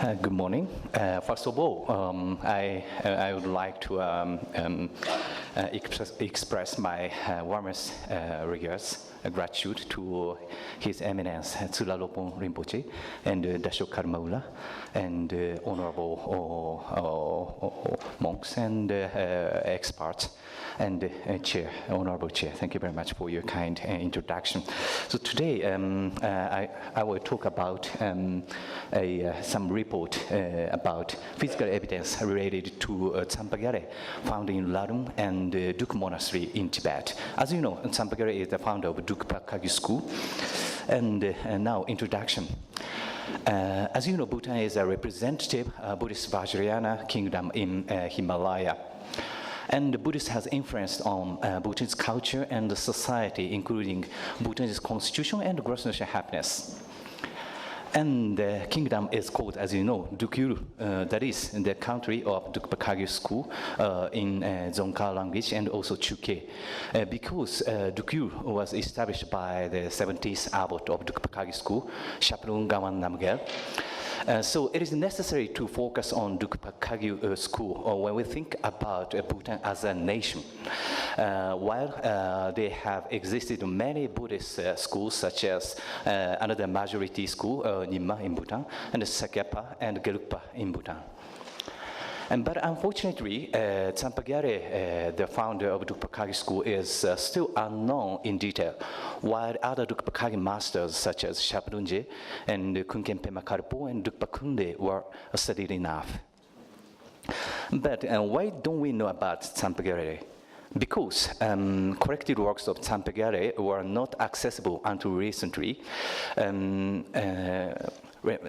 Good morning. First of all, I would like to express my warmest regards, gratitude to His Eminence Tsulalopon Rinpoche and Dasho Karmaula and honorable monks and experts and chair, honorable chair. Thank you very much for your kind introduction. So today I will talk about some report about physical evidence related to Tsangpa Gyere, found in Ralung and Druk Monastery in Tibet. As you know, Tsangpa Gyere is the founder of Druk Kagyu School. And now, introduction. As you know, Bhutan is a representative Buddhist Vajrayāna kingdom in Himalaya. And Buddhism has influenced on Bhutanese culture and society, including Bhutanese constitution and gross national happiness. And the kingdom is called, as you know, Druk, that is the country of Druk Kagyu School in Dzongkha language and also Chuke, because Druk was established by the 17th abbot of Druk Kagyu School, Shaplung Gawan Namgyel. So it is necessary to focus on Druk Kagyu School when we think about Bhutan as a nation. While there have existed many Buddhist schools, such as another majority school, Nyingma in Bhutan, and Sakyapa and Gelugpa in Bhutan. But unfortunately, Tsangpa Gyere, the founder of Druk Kagyu School, is still unknown in detail, while other Druk Kagyu masters such as Shaplungje and Kunken Pema Karpo and Drukpa Kunde were studied enough. But why don't we know about Tsangpa Gyere? Because collected works of Tsangpa Gyere were not accessible until recently.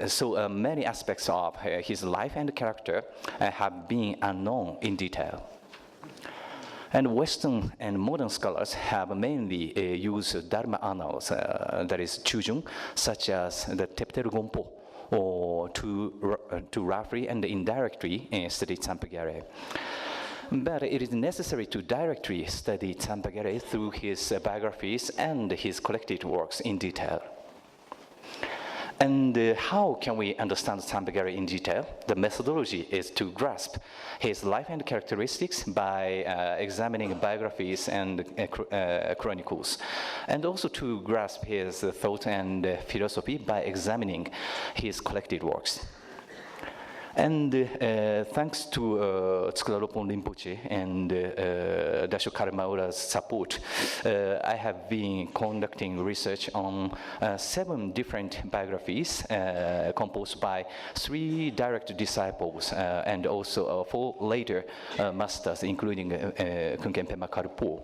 So many aspects of his life and character have been unknown in detail. And Western and modern scholars have mainly used Dharma annals, that is Chujung, such as the Teptel Gompo, or to roughly and indirectly study Tsangpa Gyere. But it is necessary to directly study Tsangpa Gyere through his biographies and his collected works in detail. And how can we understand Tsangpa Gyere in detail? The methodology is to grasp his life and characteristics by examining biographies and chronicles, and also to grasp his thought and philosophy by examining his collected works. And thanks to Tsulalopon Rinpoche and Dasho Karmaula's support, I have been conducting research on 7 different biographies composed by 3 direct disciples and also 4 later masters, including Kunken Pema Karpo.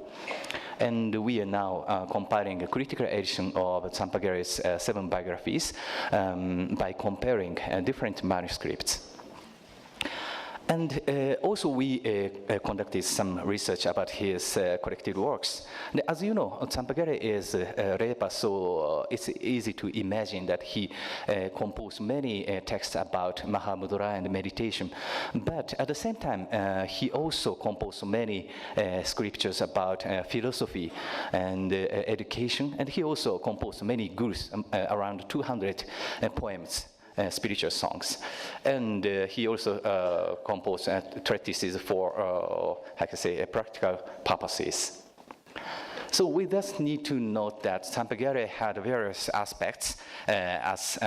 And we are now compiling a critical edition of Tsangpa Gyere's 7 biographies by comparing different manuscripts. And also we conducted some research about his collected works. And as you know, Tsangpa Gyere is a Repa, so it's easy to imagine that he composed many texts about Mahamudra and meditation. But at the same time, he also composed many scriptures about philosophy and education. And he also composed many gurus, around 200 poems. Spiritual songs, and he also composed treatises for, how can I say, practical purposes. So we just need to note that Tsangpa Gyere had various aspects as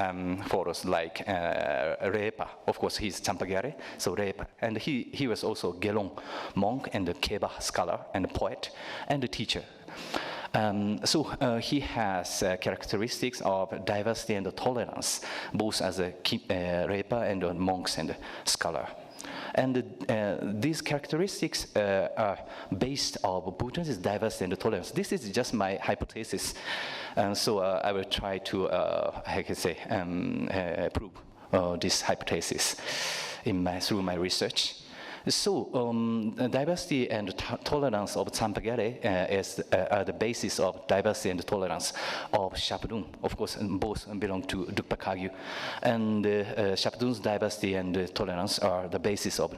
follows, like Repa. Of course, he's Tsangpa Gyere, so Repa, and he was also Gelong monk and a Keba scholar and poet and a teacher. So he has characteristics of diversity and tolerance, both as a Repa and a monk and a scholar. And these characteristics are based on Bhutanese diversity and tolerance. This is just my hypothesis, and so I will try to, how can I say, prove this hypothesis through my research. So the diversity and tolerance of Tsangpa Gyere are the basis of diversity and tolerance of Shapdung. Of course, both belong to Drukpa Kagyu. And Shapdung's diversity and tolerance are the basis of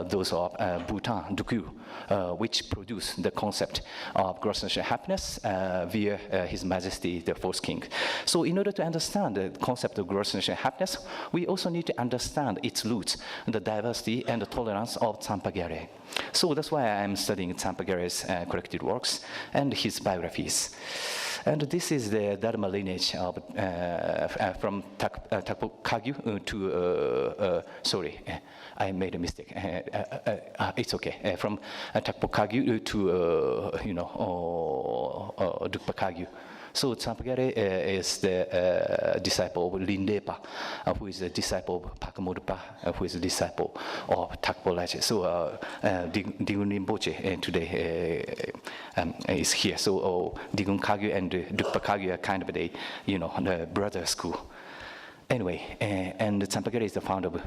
those of Bhutan, Druk, which produce the concept of gross national happiness via His Majesty, the Fourth King. So in order to understand the concept of gross national happiness, we also need to understand its roots, the diversity and the tolerance of Tsangpa Gyere. So that's why I'm studying Tsangpa Gyere's collected works and his biographies. And this is the Dharma lineage of, from Takpo Kagyu to, sorry, I made a mistake. It's okay. From Takpo Kagyu to, Drukpa Kagyu. So Tsangpa Gyere is the disciple of Lindepa, who is the disciple of Pakamodpa, who is the disciple of Takpo Lache. So Digun Rinpoche today is here. So Digun Kagyu and Drukpa Kagyu are kind of the brother school. Anyway, and Tsangpa Gyere is the founder of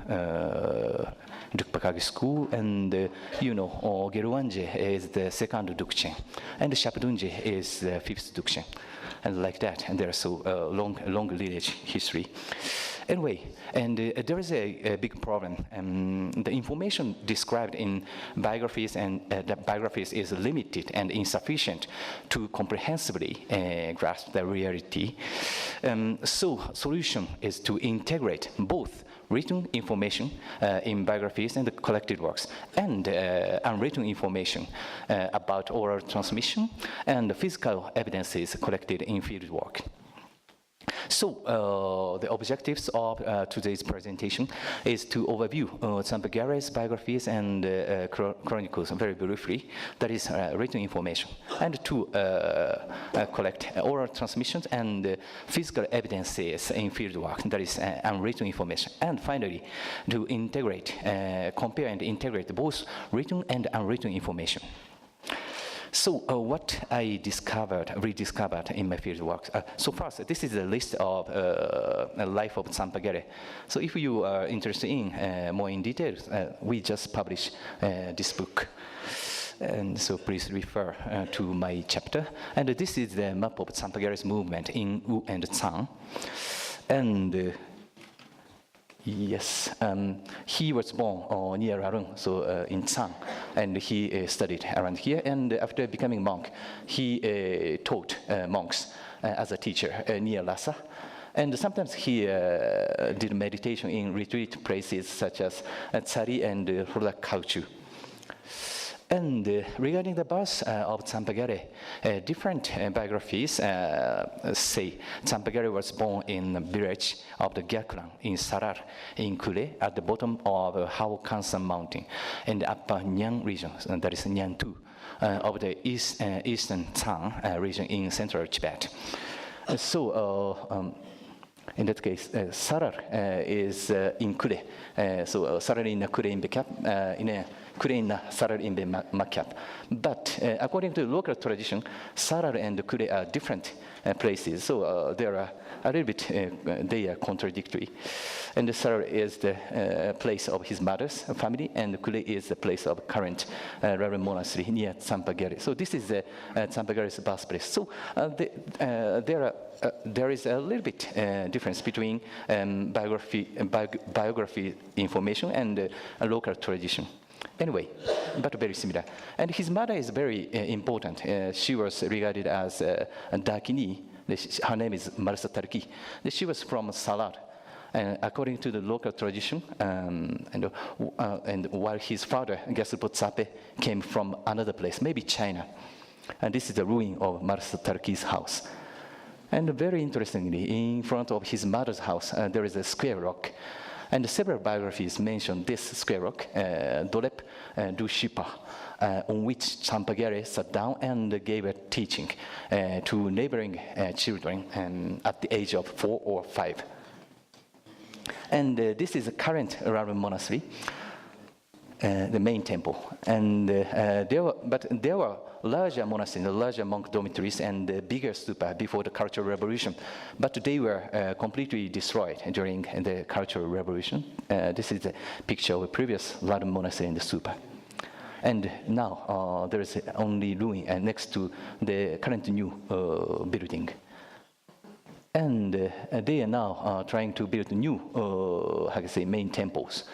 Drukpa Kagyu school, and Gerwanje is the second Dukchen, and Shapdungje is the fifth Dukchen. And like that, and there's so long lineage history. Anyway, and there is a big problem. The information described in biographies and the biographies is limited and insufficient to comprehensively grasp the reality. So, solution is to integrate both written information in biographies and the collected works, and unwritten information about oral transmission and physical evidences collected in field work. So the objectives of today's presentation is to overview Tsangpa Gyere's biographies and chronicles very briefly, that is written information, and to collect oral transmissions and physical evidences in field work, that is unwritten information, and finally to integrate, compare and integrate both written and unwritten information. So what I rediscovered in my field work. So first, this is a list of the life of Tsangpa Gyere. So if you are interested in more in details, we just published this book. And so please refer to my chapter. And this is the map of Tsangpa Gyere's movement in Wu and Tsang. And yes, he was born near Ralung, so in Tsang, and he studied around here. And after becoming monk, he taught monks as a teacher near Lhasa. And sometimes he did meditation in retreat places such as Tsari and Rodakauchu. And regarding the birth of Tsangpa Gyere, different biographies say Tsangpa Gyere was born in the village of the Gyakran in Sarar in Kure at the bottom of Hao Kansan Mountain in the upper Nyang region, that is Nyangtu, of the eastern Tsang region in central Tibet. So in that case, Sarar is in Kure. So Sarar in Kure in Bekap, in Kure in Sarar in the Makyap. But according to local tradition, Sarar and Kure are different places. So there are a little bit, they are contradictory. And Sarar is the place of his mother's family, and Kure is the place of current Ralung Monastery near Tsangpa Gyere. So this is Tsangpa Gyere's birthplace. So there is a little bit difference between biography information and local tradition. Anyway, but very similar. And his mother is very important. She was regarded as Dakini. Her name is Marsa Tarki. She was from Salar. According to the local tradition, and while his father, Gyatso Tsape, came from another place, maybe China. And this is the ruin of Marsa Tarki's house. And very interestingly, in front of his mother's house, there is a square rock. And several biographies mention this square rock, Dolep du Shipa, on which Tsangpa Gyere sat down and gave a teaching to neighboring children at the age of 4 or 5. And this is a current Ralung monastery. the main temple. And there were larger monasteries, larger monk dormitories, and bigger stupa before the Cultural Revolution. But they were completely destroyed during the Cultural Revolution. This is a picture of a previous Ralung monastery in the stupa. And now there is only ruin next to the current new building. And they are now trying to build new, main temples.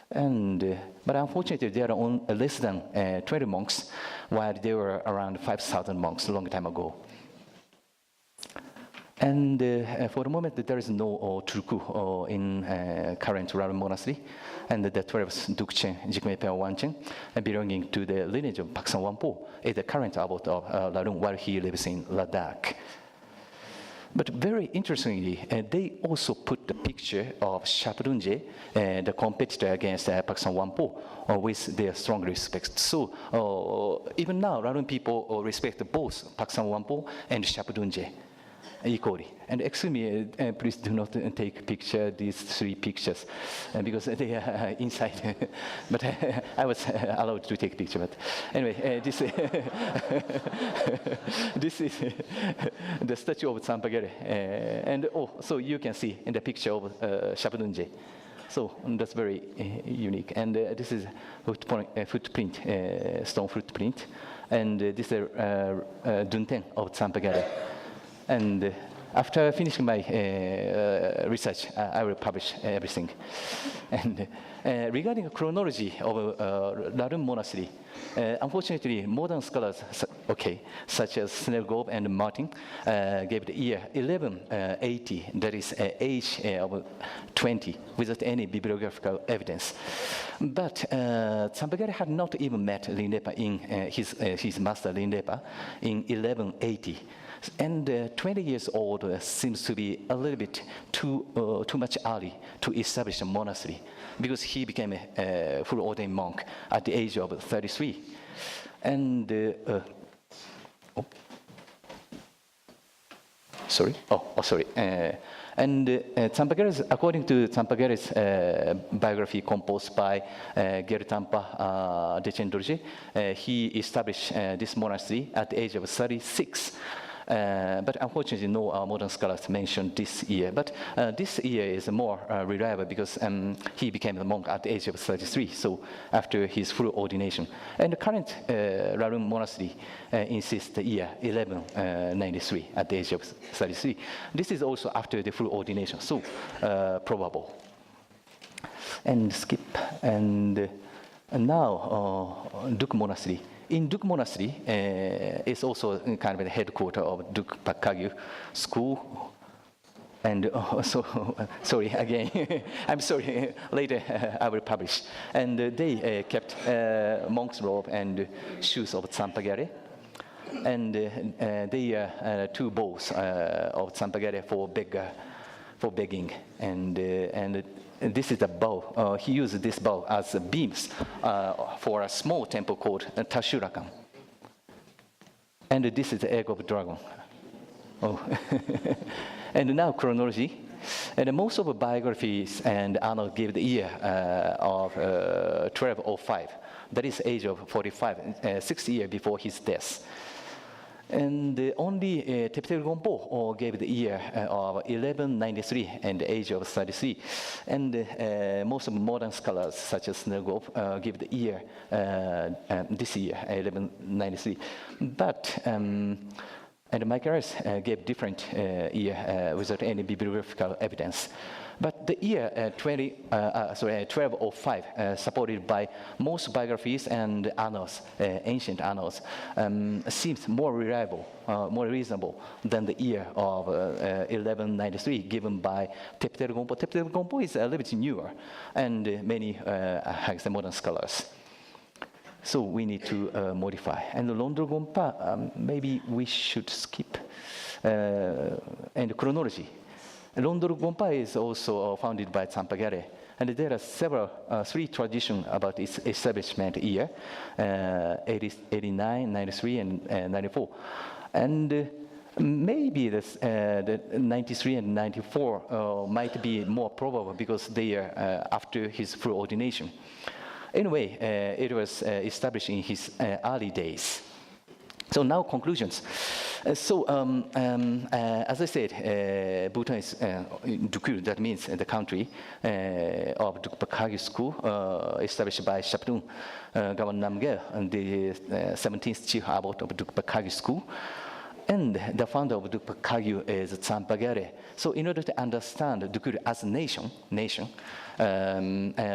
And but unfortunately, there are less than 20 monks, while there were around 5,000 monks a long time ago. And for the moment, there is no Druk in current Ralung monastery, and the 12 Dukchen, Jigme Pea Wanchen, belonging to the lineage of Paksang Wampo, is the current abbot of Ralung while he lives in Ladakh. But very interestingly, they also put the picture of Shapdunje, the competitor against Paksang Wampo, with their strong respect. So even now, Ralung people respect both Paksang Wampo and Shapdunje equally. And excuse me, please do not take these three pictures, because they are inside. But I was allowed to take picture. But anyway, this this is the statue of Tsangpa Gyere, and so you can see in the picture of Shapdunje. So that's very unique. And this is footprint, stone footprint, and this is Dunten of Tsangpa Gyere. And after finishing my research, I will publish everything. And regarding the chronology of Ralung Monastery, unfortunately, modern scholars, such as Snellgrove and Martin, gave the year 1180, that is age of 20, without any bibliographical evidence. But Tsangpa Gyere had not even met Rinpoche in his master Rinpoche in 1180. And 20 years old seems to be a little bit too much early to establish a monastery, because he became a full ordained monk at the age of 33. And And Tsangpa Gyere's, according to Tsangpa Gyere's biography composed by Gyertampa Dechen Dorje, he established this monastery at the age of 36. But unfortunately, no modern scholars mention this year. But this year is more reliable because he became a monk at the age of 33, so after his full ordination. And the current Ralung monastery insists the year 1193 at the age of 33. This is also after the full ordination, so probable. And skip. And now, Druk Monastery. In Druk Monastery, it's also kind of the headquarters of Druk Pakagyu School. And sorry, again, I'm sorry, later I will publish. And they kept monk's robe and shoes of Tsangpa Gyere. And they are two bowls of Tsangpa Gyere for begging. And this is the bow. He used this bow as beams for a small temple called Tashurakan. And this is the egg of dragon. Oh. And now chronology. And most of the biographies and annals give the year of 1205. That is age of 45, 6 years before his death. And only Teptel Gompo gave the year of 1193 and the age of 33. And most of modern scholars, such as Snellgrove, give the year this year, 1193. But and Michaelis gave different year without any bibliographical evidence. But the year 1205, supported by most biographies and annals, ancient annals, seems more reliable, more reasonable than the year of 1193 given by Teptel Gompo. Teptel Gompo is a little bit newer, and many modern scholars. So we need to modify. And Londro Gompa, maybe we should skip. And chronology. Londro Gompa is also founded by Tsangpa Gyere. And there are three traditions about its establishment year, 89, 93, and 94. And maybe the 93 and 94 might be more probable because they are after his full ordination. Anyway, it was established in his early days. So now conclusions. As I said, Bhutan is Dukul, that means the country of Drukpa Kagyu school, established by Shapdung Gawan Namgyel, the 17th chief abbot of Drukpa Kagyu school. And the founder of Drukpa Kagyu is Tsangpa Gyere. So in order to understand Dukul as a nation,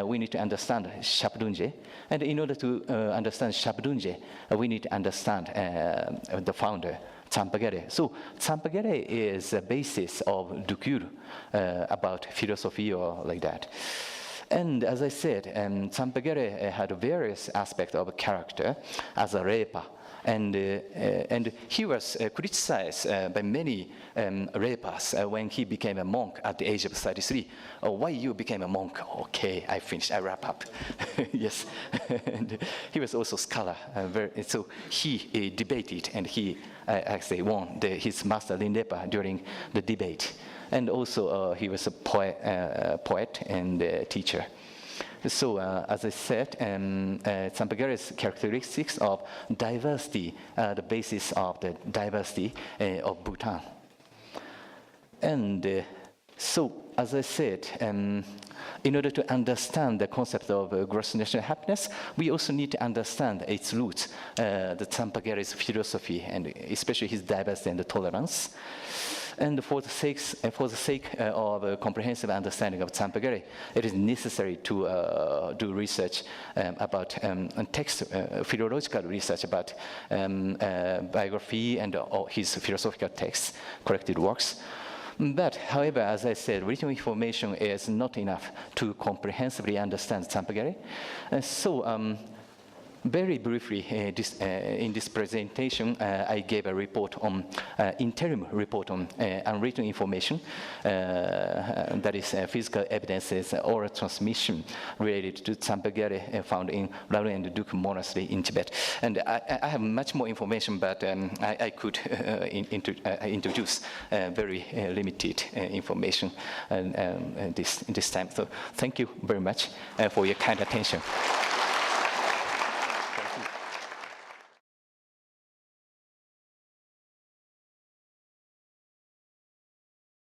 we need to understand Shapdungje. And in order to understand Shapdungje, we need to understand the founder, Tsangpa Gyere. So Tsangpa Gyere is the basis of Dukul about philosophy or like that. And as I said, Tsangpa Gyere had various aspects of character as a Repa. And he was criticized by many Repas when he became a monk at the age of 33. Oh, why you became a monk? Okay, I finished, I wrap up. Yes. And he was also a scholar. So he debated, and he actually won his master Lindepa during the debate. And also he was a poet and teacher. So, as I said, Tsangpa Gyere's characteristics of diversity, the basis of the diversity of Bhutan. And so, as I said, in order to understand the concept of gross national happiness, we also need to understand its roots, the Tsangpa Gyere's philosophy, and especially his diversity and tolerance. And for the sake of a comprehensive understanding of Tsangpa Gyere, it is necessary to do research about philological research about biography and his philosophical texts, collected works. But, however, as I said, written information is not enough to comprehensively understand Tsangpa Gyere. So, very briefly, in this presentation, I gave a report on interim report on unwritten information, that is physical evidences, oral transmission related to Tsangpa Gyere found in Ralung and Druk Monastery in Tibet. And I have much more information, but I could introduce very limited information this time. So thank you very much for your kind attention.